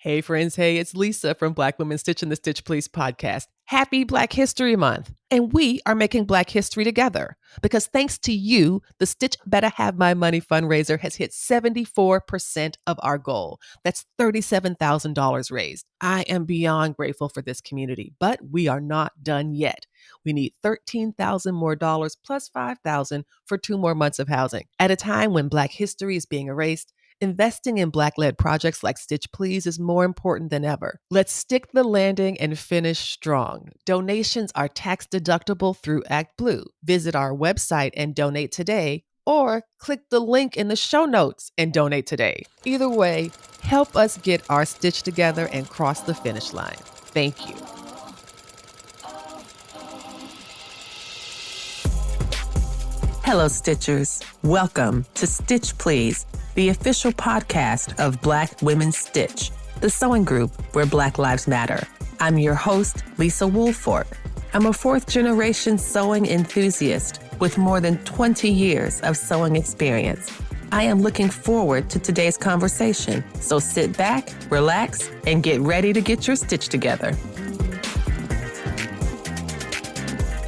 Hey friends, hey, it's Lisa from Black Women Stitch and the Stitch Please podcast. Happy Black History Month. And we are making Black history together because thanks to you, the Stitch Better Have My Money fundraiser has hit 74% of our goal. That's $37,000 raised. I am beyond grateful for this community, but we are not done yet. We need $13,000 more dollars plus $5,000 for 2 more months of housing. At a time when Black history is being erased, investing in Black-led projects like Stitch Please is more important than ever. Let's stick the landing and finish strong. Donations are tax deductible through ActBlue. Visit our website and donate today, or click the link in the show notes and donate today. Either way, help us get our Stitch together and cross the finish line. Thank you. Hello, Stitchers. Welcome to Stitch Please, the official podcast of Black Women Stitch, the sewing group where Black Lives Matter. I'm your host, Lisa Woolfork. I'm a fourth-generation sewing enthusiast with more than 20 years of sewing experience. I am looking forward to today's conversation, so sit back, relax, and get ready to get your stitch together.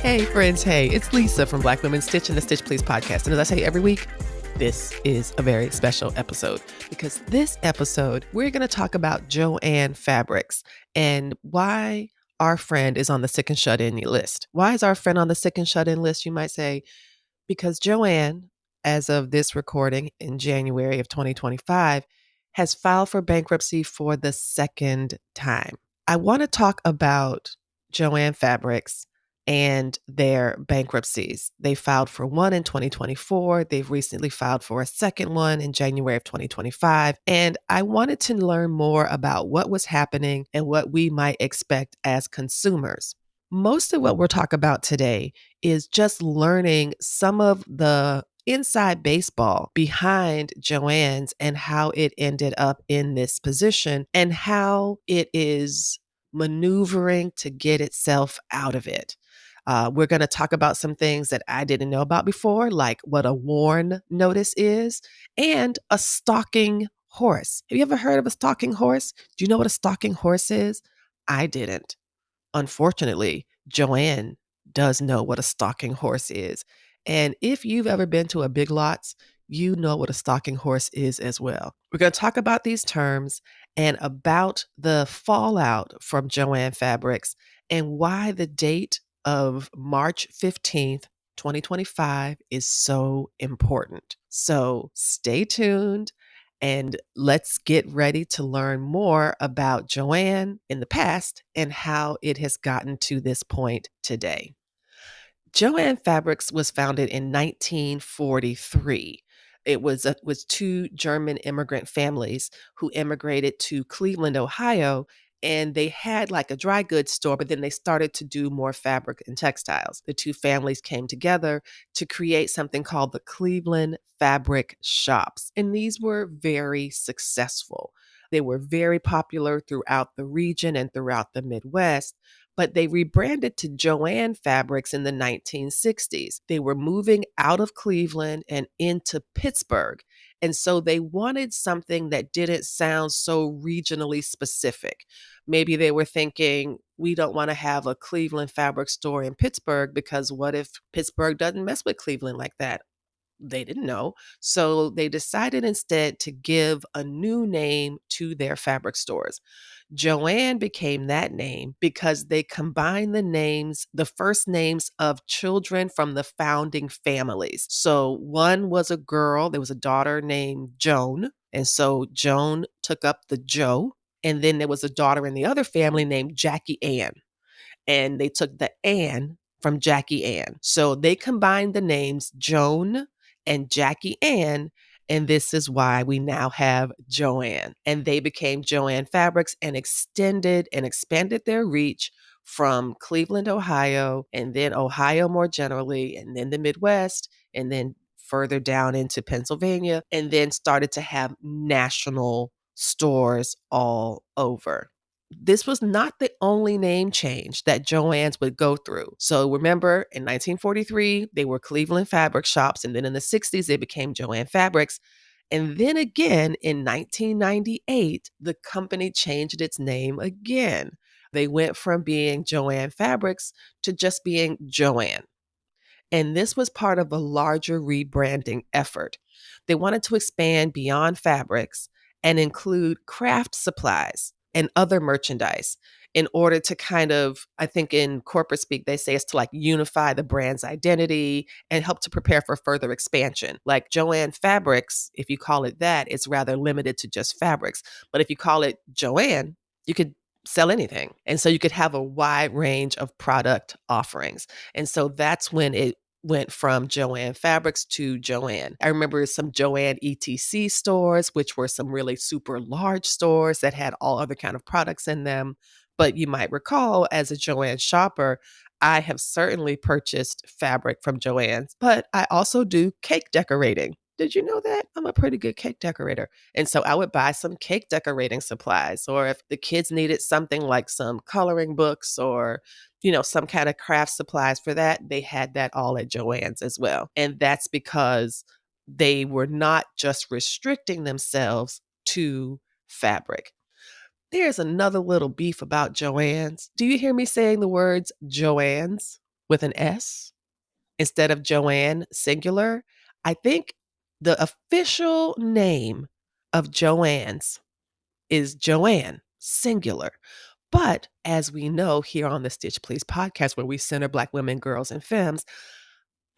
Hey friends, hey, it's Lisa from Black Women Stitch and the Stitch Please podcast. And as I say every week, this is a very special episode because this episode, we're going to talk about Joann Fabrics and why our friend is on the sick and shut in list. Why is our friend on the sick and shut in list, you might say? Because Joann, as of this recording in January of 2025, has filed for bankruptcy for the second time. I want to talk about Joann Fabrics and their bankruptcies. They filed for one in 2024. They've recently filed for a second one in January of 2025. And I wanted to learn more about what was happening and what we might expect as consumers. Most of what we'll talk about today is just learning some of the inside baseball behind Joann's and how it ended up in this position and how it is maneuvering to get itself out of it. We're going to talk about some things that I didn't know about before, like what a WARN notice is and a stalking horse. Have you ever heard of a stalking horse? Do you know what a stalking horse is? I didn't. Unfortunately, Joann does know what a stalking horse is. And if you've ever been to a Big Lots, you know what a stalking horse is as well. We're going to talk about these terms and about the fallout from Joann Fabrics and why the date of March 15th, 2025 is so important. So stay tuned and let's get ready to learn more about Joann in the past and how it has gotten to this point today. Joann Fabrics was founded in 1943. It was two German immigrant families who immigrated to Cleveland, Ohio, and they had like a dry goods store, but then they started to do more fabric and textiles. The two families came together to create something called the Cleveland Fabric Shops, and these were very successful. They were very popular throughout the region and throughout the Midwest, but they rebranded to Joann Fabrics in the 1960s. They were moving out of Cleveland and into Pittsburgh. And so they wanted something that didn't sound so regionally specific. Maybe they were thinking, we don't want to have a Cleveland fabric store in Pittsburgh because what if Pittsburgh doesn't mess with Cleveland like that? They didn't know. So they decided instead to give a new name to their fabric stores. Joann became that name because they combined the first names of children from the founding families. So one was a girl, there was a daughter named Joan. And so Joan took up the Jo. And then there was a daughter in the other family named Jackie Ann. And they took the Ann from Jackie Ann. So they combined the names Joan and Jackie Ann, and this is why we now have Joann. And they became Joann Fabrics and extended and expanded their reach from Cleveland, Ohio, and then Ohio more generally, and then the Midwest, and then further down into Pennsylvania, and then started to have national stores all over. This was not the only name change that Joann's would go through. So remember, in 1943, they were Cleveland Fabric Shops, and then in the 60s, they became Joann Fabrics. And then again in 1998, the company changed its name again. They went from being Joann Fabrics to just being Joann. And this was part of a larger rebranding effort. They wanted to expand beyond fabrics and include craft supplies and other merchandise in order to kind of, I think in corporate speak, they say it's to like unify the brand's identity and help to prepare for further expansion. Like Joann Fabrics, if you call it that, it's rather limited to just fabrics. But if you call it Joann, you could sell anything. And so you could have a wide range of product offerings. And so that's when it went from Joann Fabrics to Joann. I remember some Joann ETC stores, which were some really super large stores that had all other kind of products in them. But you might recall as a Joann shopper, I have certainly purchased fabric from Joann's, but I also do cake decorating. Did you know that? I'm a pretty good cake decorator. And so I would buy some cake decorating supplies, or if the kids needed something like some coloring books or some kind of craft supplies for that, they had that all at Joann's as well. And that's because they were not just restricting themselves to fabric. There's another little beef about Joann's. Do you hear me saying the words Joann's with an S instead of Joann singular? I think the official name of Joann's is Joann singular. But as we know here on the Stitch Please podcast, where we center Black women, girls, and femmes,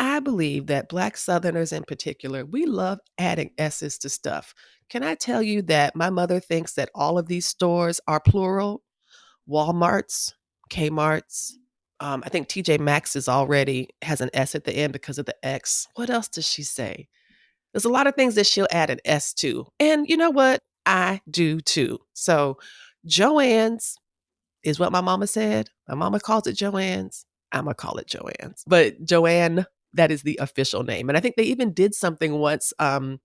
I believe that Black Southerners in particular, we love adding S's to stuff. Can I tell you that my mother thinks that all of these stores are plural? Walmart's, Kmart's, I think TJ Maxx is already has an S at the end because of the X. What else does she say? There's a lot of things that she'll add an S to. And you know what? I do too. So Joann's is what my mama said. My mama calls it Joann's. I'm going to call it Joann's. But Joann, that is the official name. And I think they even did something once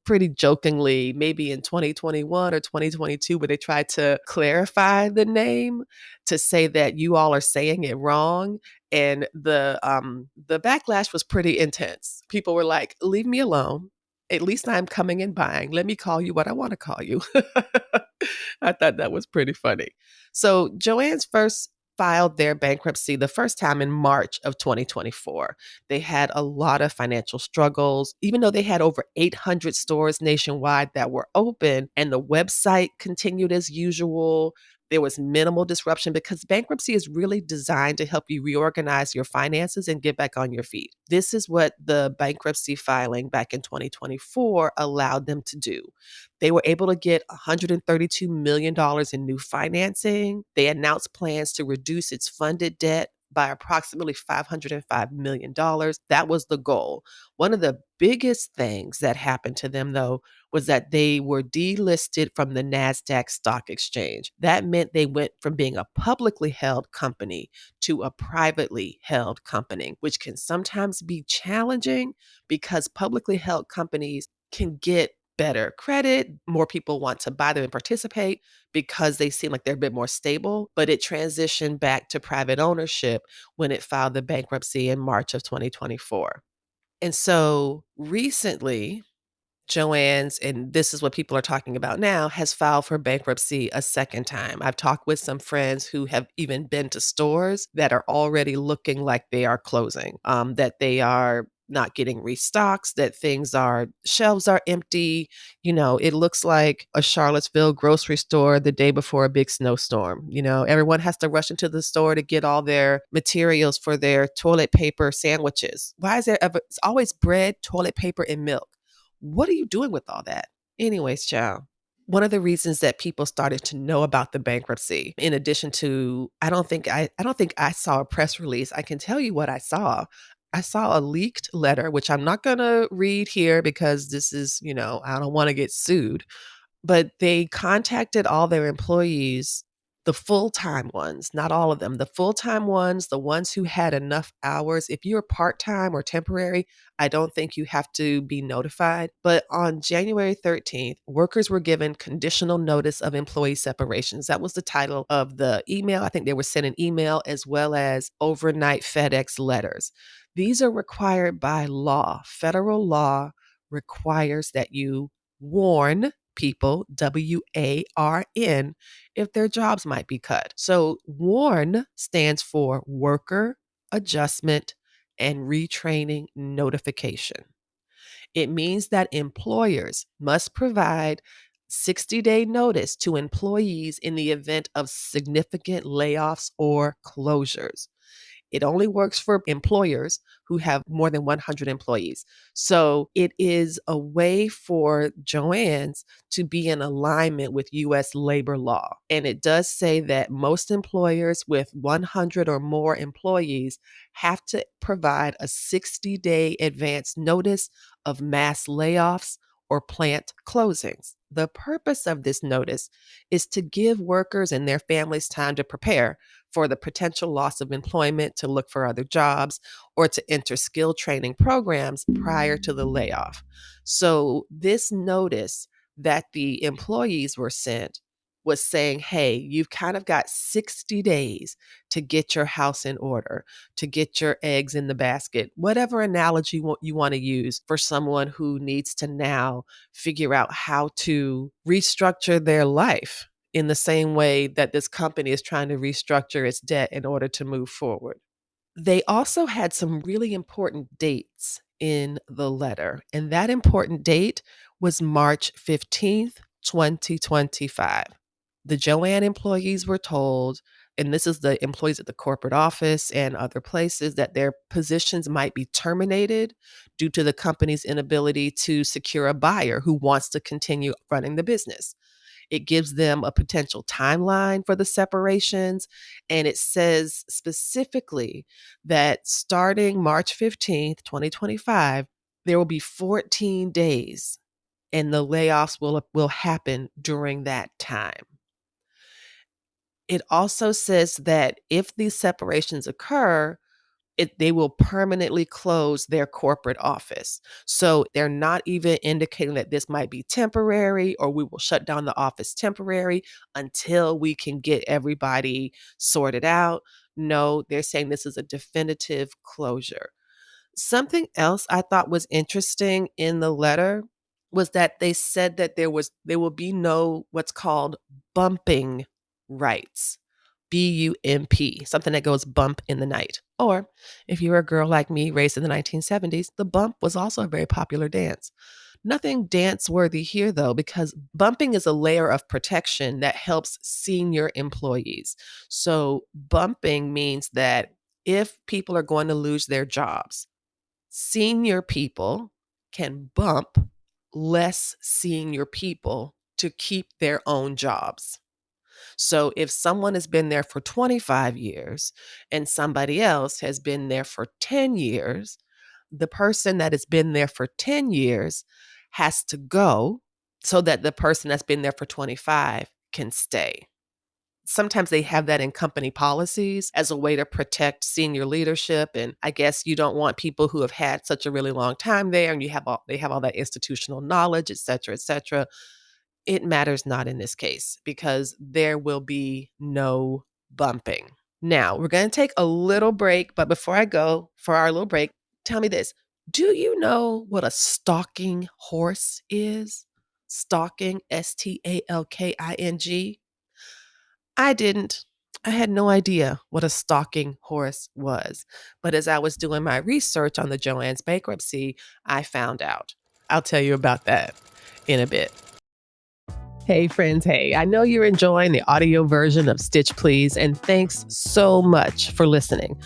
pretty jokingly, maybe in 2021 or 2022, where they tried to clarify the name to say that you all are saying it wrong. And the backlash was pretty intense. People were like, leave me alone. At least I'm coming and buying. Let me call you what I want to call you. I thought that was pretty funny. So Joann's first filed their bankruptcy the first time in March of 2024. They had a lot of financial struggles, even though they had over 800 stores nationwide that were open and the website continued as usual. There was minimal disruption because bankruptcy is really designed to help you reorganize your finances and get back on your feet. This is what the bankruptcy filing back in 2024 allowed them to do. They were able to get $132 million in new financing. They announced plans to reduce its funded debt by approximately $505 million. That was the goal. One of the biggest things that happened to them, though, was that they were delisted from the NASDAQ stock exchange. That meant they went from being a publicly held company to a privately held company, which can sometimes be challenging because publicly held companies can get better credit. More people want to buy them and participate because they seem like they're a bit more stable. But it transitioned back to private ownership when it filed the bankruptcy in March of 2024. And so recently, Joann's, and this is what people are talking about now, has filed for bankruptcy a second time. I've talked with some friends who have even been to stores that are already looking like they are closing, that they are not getting restocks, that shelves are empty. It looks like a Charlottesville grocery store the day before a big snowstorm. Everyone has to rush into the store to get all their materials for their toilet paper sandwiches. Why is it's always bread, toilet paper, and milk? What are you doing with all that? Anyways, child, one of the reasons that people started to know about the bankruptcy, in addition to, I don't think I saw a press release. I can tell you what I saw. I saw a leaked letter, which I'm not going to read here because this is, I don't want to get sued. But they contacted all their employees, the full-time ones, not all of them, the full-time ones, the ones who had enough hours. If you're part-time or temporary, I don't think you have to be notified. But on January 13th, workers were given conditional notice of employee separations. That was the title of the email. I think they were sent an email as well as overnight FedEx letters. These are required by law. Federal law requires that you warn people, WARN, if their jobs might be cut. So WARN stands for Worker Adjustment and Retraining Notification. It means that employers must provide 60-day notice to employees in the event of significant layoffs or closures. It only works for employers who have more than 100 employees. So it is a way for Joann's to be in alignment with U.S. labor law. And it does say that most employers with 100 or more employees have to provide a 60-day advance notice of mass layoffs or plant closings. The purpose of this notice is to give workers and their families time to prepare for the potential loss of employment, to look for other jobs, or to enter skill training programs prior to the layoff. So this notice that the employees were sent was saying, hey, you've kind of got 60 days to get your house in order, to get your eggs in the basket, whatever analogy you want to use for someone who needs to now figure out how to restructure their life in the same way that this company is trying to restructure its debt in order to move forward. They also had some really important dates in the letter, and that important date was March 15th, 2025. The Joann employees were told, and this is the employees at the corporate office and other places, that their positions might be terminated due to the company's inability to secure a buyer who wants to continue running the business. It gives them a potential timeline for the separations. And it says specifically that starting March 15th, 2025, there will be 14 days and the layoffs will happen during that time. It also says that if these separations occur, they will permanently close their corporate office. So they're not even indicating that this might be temporary or we will shut down the office temporary until we can get everybody sorted out. No, they're saying this is a definitive closure. Something else I thought was interesting in the letter was that they said that there will be no what's called bumping rights. BUMP, something that goes bump in the night. Or if you're a girl like me raised in the 1970s, the bump was also a very popular dance. Nothing dance worthy here though, because bumping is a layer of protection that helps senior employees. So bumping means that if people are going to lose their jobs, senior people can bump less senior people to keep their own jobs. So if someone has been there for 25 years and somebody else has been there for 10 years, the person that has been there for 10 years has to go so that the person that's been there for 25 can stay. Sometimes they have that in company policies as a way to protect senior leadership. And I guess you don't want people who have had such a really long time there and they have all that institutional knowledge, et cetera, et cetera. It matters not in this case because there will be no bumping. Now, we're going to take a little break, but before I go for our little break, tell me this. Do you know what a stalking horse is? Stalking, Stalking. I didn't. I had no idea what a stalking horse was. But as I was doing my research on the Joann's bankruptcy, I found out. I'll tell you about that in a bit. Hey friends, hey, I know you're enjoying the audio version of Stitch Please, and thanks so much for listening.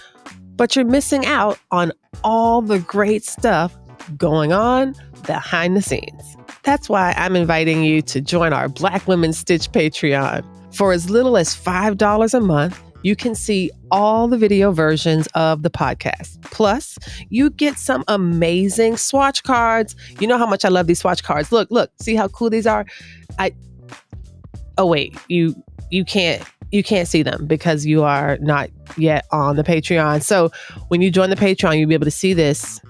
But you're missing out on all the great stuff going on behind the scenes. That's why I'm inviting you to join our Black Women Stitch Patreon. For as little as $5 a month, you can see all the video versions of the podcast. Plus, you get some amazing swatch cards. You know how much I love these swatch cards. Look, see how cool these are? Oh wait, you can't see them because you are not yet on the Patreon. So when you join the Patreon, you'll be able to see this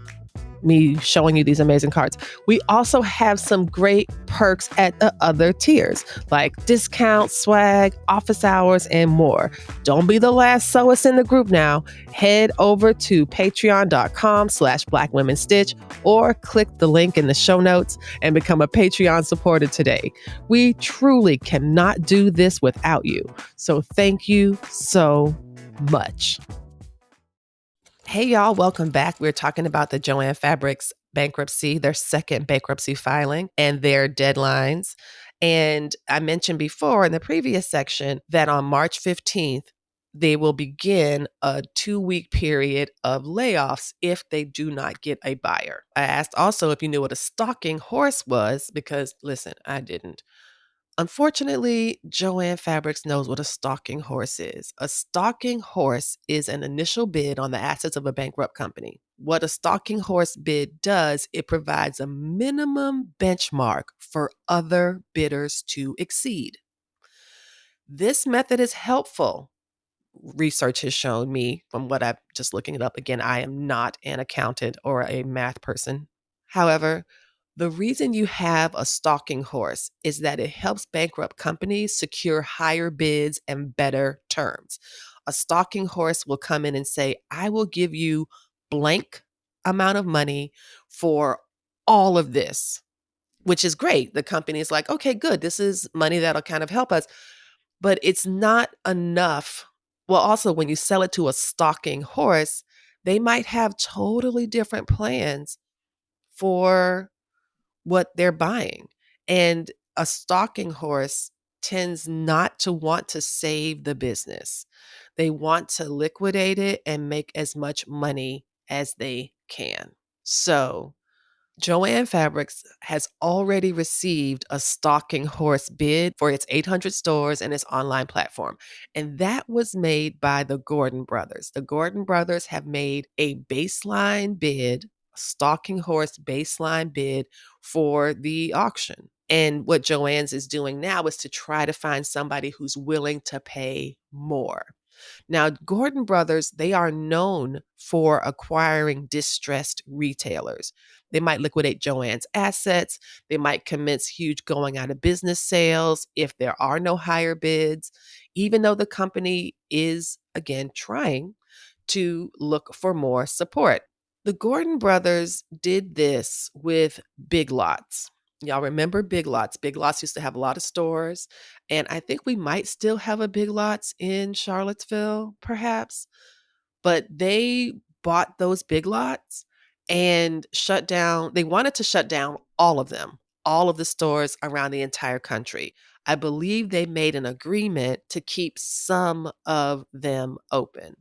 me showing you these amazing cards. We also have some great perks at the other tiers, like discounts, swag, office hours, and more. Don't be the last sewist in the group now. Head over to patreon.com/blackwomenstitch or click the link in the show notes and become a Patreon supporter today. We truly cannot do this without you. So thank you so much. Hey, y'all, welcome back. We're talking about the Joann Fabrics bankruptcy, their second bankruptcy filing, and their deadlines. And I mentioned before in the previous section that on March 15th, they will begin a 2-week period of layoffs if they do not get a buyer. I asked also if you knew what a stalking horse was, because listen, I didn't. Unfortunately, Joann Fabrics knows what a stalking horse is. A stalking horse is an initial bid on the assets of a bankrupt company. What a stalking horse bid does, it provides a minimum benchmark for other bidders to exceed. This method is helpful. Research has shown me from what I'm just looking it up. Again, I am not an accountant or a math person. However, the reason you have a stalking horse is that it helps bankrupt companies secure higher bids and better terms. A stalking horse will come in and say, I will give you blank amount of money for all of this, which is great. The company is like, okay, good. This is money that'll kind of help us. But it's not enough. Well, also, when you sell it to a stalking horse, they might have totally different plans for what they're buying. And a stalking horse tends not to want to save the business. They want to liquidate it and make as much money as they can. So, Joann Fabrics has already received a stalking horse bid for its 800 stores and its online platform. And that was made by the Gordon brothers. The Gordon brothers have made a baseline bid, a stalking horse baseline bid for the auction. And what Joann's is doing now is to try to find somebody who's willing to pay more. Now, Gordon Brothers, they are known for acquiring distressed retailers. They might liquidate Joann's assets. They might commence huge going out of business sales if there are no higher bids, even though the company is, again, trying to look for more support. The Gordon Brothers did this with Big Lots. Y'all remember Big Lots? Big Lots used to have a lot of stores, and I think we might still have a Big Lots in Charlottesville, perhaps. But they bought those Big Lots and shut down. They wanted to shut down all of them, all of the stores around the entire country. I believe they made an agreement to keep some of them open.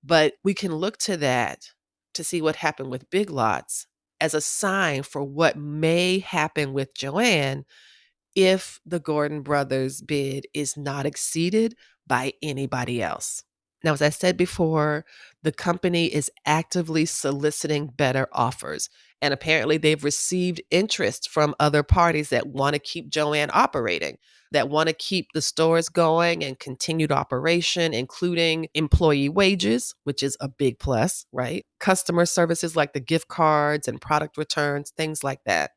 But we can look to that to see what happened with Big Lots as a sign for what may happen with Joann if the Gordon brothers' bid is not exceeded by anybody else. Now, as I said before, the company is actively soliciting better offers. And apparently, they've received interest from other parties that want to keep Joann operating, that want to keep the stores going and continued operation, including employee wages, which is a big plus, right? Customer services like the gift cards and product returns, things like that.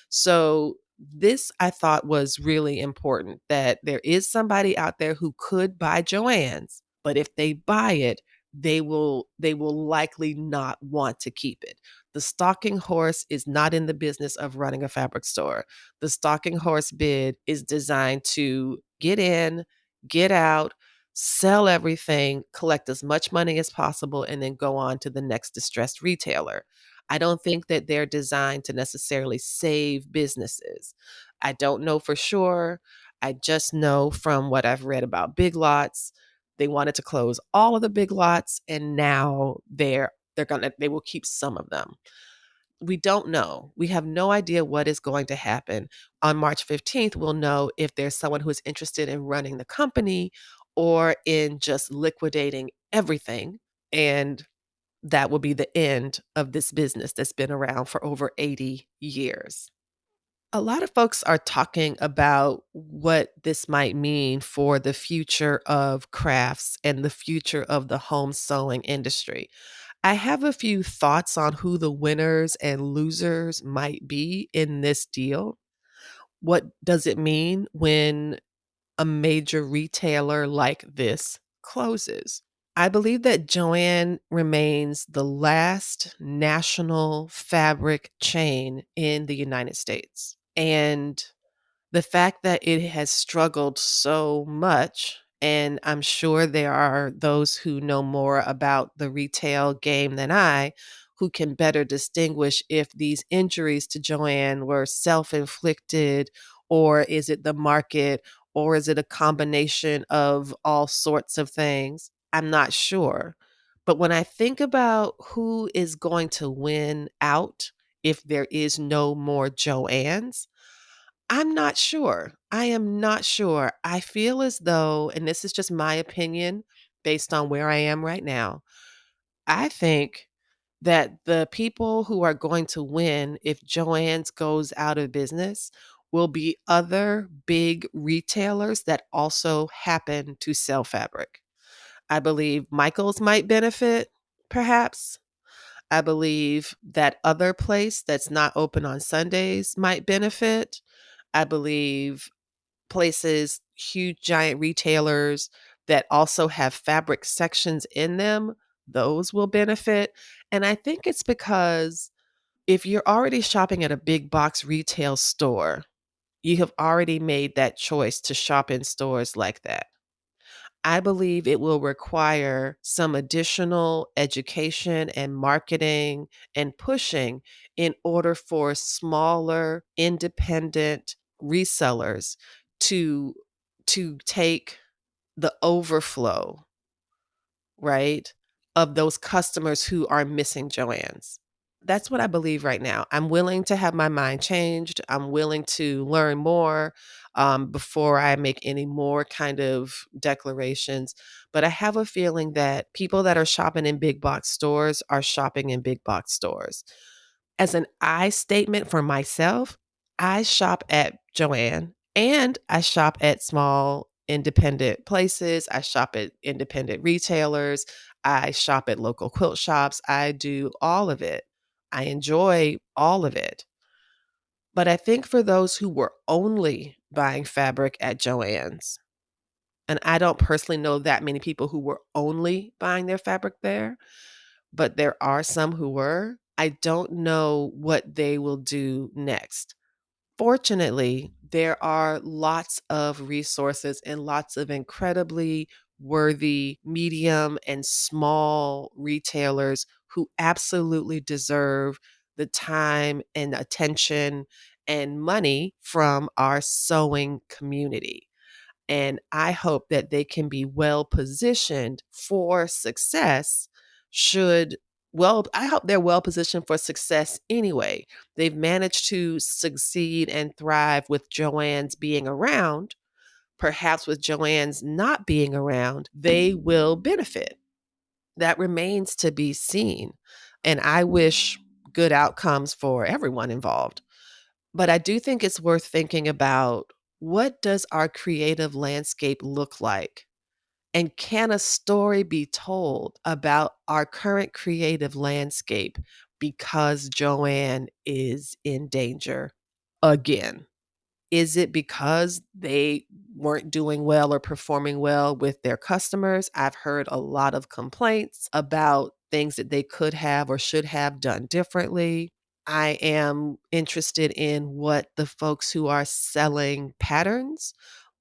So, this I thought was really important, that there is somebody out there who could buy Joann's, but if they buy it, they will likely not want to keep it. The stalking horse is not in the business of running a fabric store. The stalking horse bid is designed to get in, get out, sell everything, collect as much money as possible, and then go on to the next distressed retailer. I don't think that they're designed to necessarily save businesses. I don't know for sure. I just know from what I've read about Big Lots, they wanted to close all of the Big Lots, and now they will keep some of them. We don't know. We have no idea what is going to happen. On March 15th, we'll know if there's someone who is interested in running the company or in just liquidating everything. And that will be the end of this business that's been around for over 80 years. A lot of folks are talking about what this might mean for the future of crafts and the future of the home sewing industry. I have a few thoughts on who the winners and losers might be in this deal. What does it mean when a major retailer like this closes? I believe that Joann remains the last national fabric chain in the United States. And the fact that it has struggled so much, and I'm sure there are those who know more about the retail game than I, who can better distinguish if these injuries to Joann were self-inflicted, or is it the market, or is it a combination of all sorts of things? I'm not sure. But when I think about who is going to win out if there is no more Joanns, I'm not sure. I am not sure. I feel as though, and this is just my opinion based on where I am right now, I think that the people who are going to win if Joann's goes out of business will be other big retailers that also happen to sell fabric. I believe Michael's might benefit, perhaps. I believe that other place that's not open on Sundays might benefit. I believe places, huge giant retailers that also have fabric sections in them, those will benefit. And I think it's because if you're already shopping at a big box retail store, you have already made that choice to shop in stores like that. I believe it will require some additional education and marketing and pushing in order for smaller independent resellers to take the overflow, right, of those customers who are missing Joann's. That's what I believe right now. I'm willing to have my mind changed. I'm willing to learn more before I make any more kind of declarations. But I have a feeling that people that are shopping in big box stores are shopping in big box stores. As an I statement for myself, I shop at Joann and I shop at small independent places. I shop at independent retailers. I shop at local quilt shops. I do all of it. I enjoy all of it. But I think for those who were only buying fabric at Joann's, and I don't personally know that many people who were only buying their fabric there, but there are some who were. I don't know what they will do next. Fortunately, there are lots of resources and lots of incredibly worthy medium and small retailers who absolutely deserve the time and attention and money from our sewing community. And I hope that they can be well positioned for success should I hope they're well positioned for success anyway. They've managed to succeed and thrive with Joann's being around. Perhaps with Joann's not being around, they will benefit. That remains to be seen. And I wish good outcomes for everyone involved. But I do think it's worth thinking about, what does our creative landscape look like? And can a story be told about our current creative landscape because Joann is in danger again? Is it because they weren't doing well or performing well with their customers? I've heard a lot of complaints about things that they could have or should have done differently. I am interested in what the folks who are selling patterns,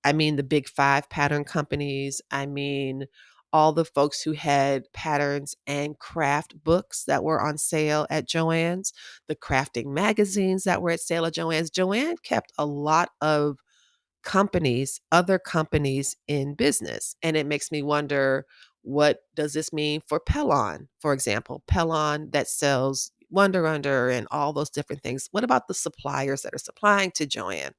I mean, the big five pattern companies, I mean, all the folks who had patterns and craft books that were on sale at Joann's, the crafting magazines that were at sale at Joann's. Joann kept a lot of companies, other companies in business. And it makes me wonder, what does this mean for Pellon, for example? Pellon that sells Wonder Under and all those different things. What about the suppliers that are supplying to Joann?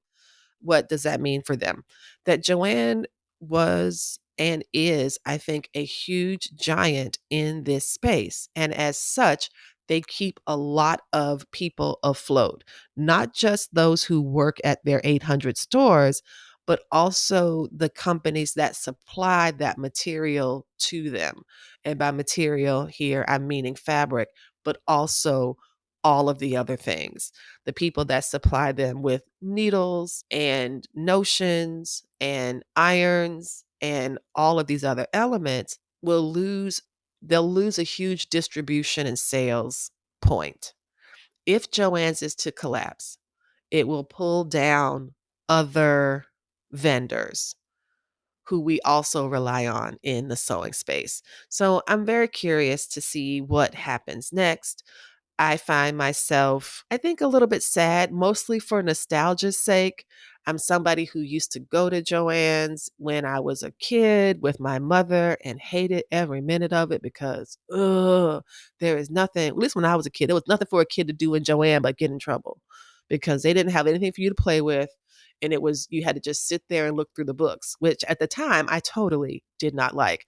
What does that mean for them? That Joann was and is, I think, a huge giant in this space. And as such, they keep a lot of people afloat, not just those who work at their 800 stores, but also the companies that supply that material to them. And by material here, I'm meaning fabric, but also all of the other things. The people that supply them with needles and notions and irons and all of these other elements they'll lose a huge distribution and sales point. If Joann's is to collapse, it will pull down other vendors who we also rely on in the sewing space. So I'm very curious to see what happens next. I find myself, I think, a little bit sad, mostly for nostalgia's sake. I'm somebody who used to go to Joann's when I was a kid with my mother and hated every minute of it because, there is nothing, at least when I was a kid, there was nothing for a kid to do in Joann but get in trouble because they didn't have anything for you to play with. And you had to just sit there and look through the books, which at the time I totally did not like.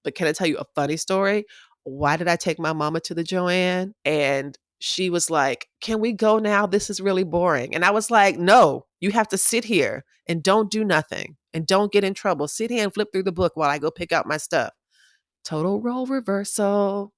But can I tell you a funny story? Why did I take my mama to the Joann? And she was like, "Can we go now? This is really boring." And I was like, "No, you have to sit here and don't do nothing and don't get in trouble. Sit here and flip through the book while I go pick out my stuff." Total role reversal.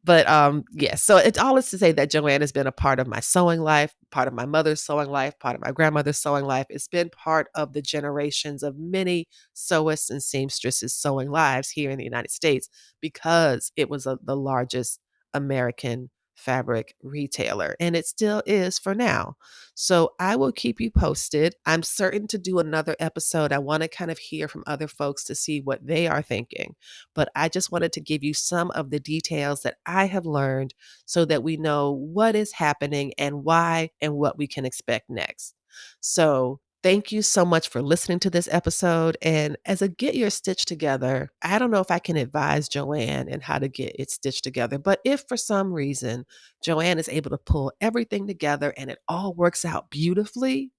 But yes, so it's all is to say that Joann has been a part of my sewing life, part of my mother's sewing life, part of my grandmother's sewing life. It's been part of the generations of many sewists and seamstresses' sewing lives here in the United States because it was the largest American fabric retailer, and it still is for now. So I will keep you posted. I'm certain to do another episode. I want to kind of hear from other folks to see what they are thinking. But I just wanted to give you some of the details that I have learned so that we know what is happening and why and what we can expect next. So thank you so much for listening to this episode. And as a Get Your Stitch Together, I don't know if I can advise Joann and how to get it stitched together, but if for some reason Joann is able to pull everything together and it all works out beautifully,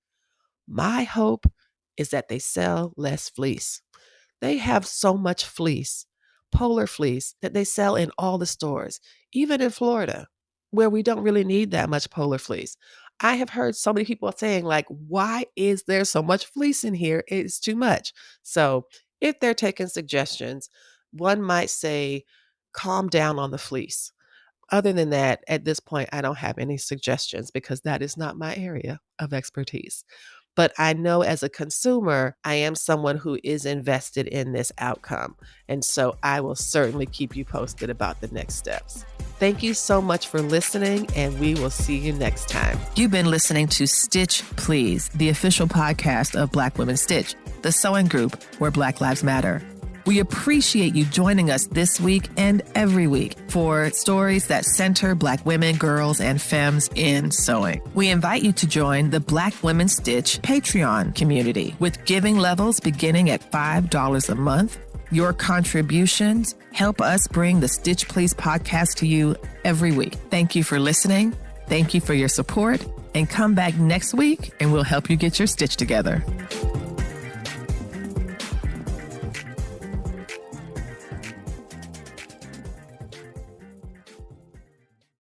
my hope is that they sell less fleece. They have so much fleece, polar fleece, that they sell in all the stores, even in Florida, where we don't really need that much polar fleece. I have heard so many people saying, like, why is there so much fleece in here? It's too much. So if they're taking suggestions, one might say, calm down on the fleece. Other than that, at this point, I don't have any suggestions because that is not my area of expertise. But I know as a consumer, I am someone who is invested in this outcome. And so I will certainly keep you posted about the next steps. Thank you so much for listening, and we will see you next time. You've been listening to Stitch Please, the official podcast of Black Women Stitch, the sewing group where Black Lives Matter. We appreciate you joining us this week and every week for stories that center Black women, girls, and femmes in sewing. We invite you to join the Black Women Stitch Patreon community with giving levels beginning at $5 a month. Your contributions help us bring the Stitch Please podcast to you every week. Thank you for listening. Thank you for your support. And come back next week and we'll help you get your stitch together.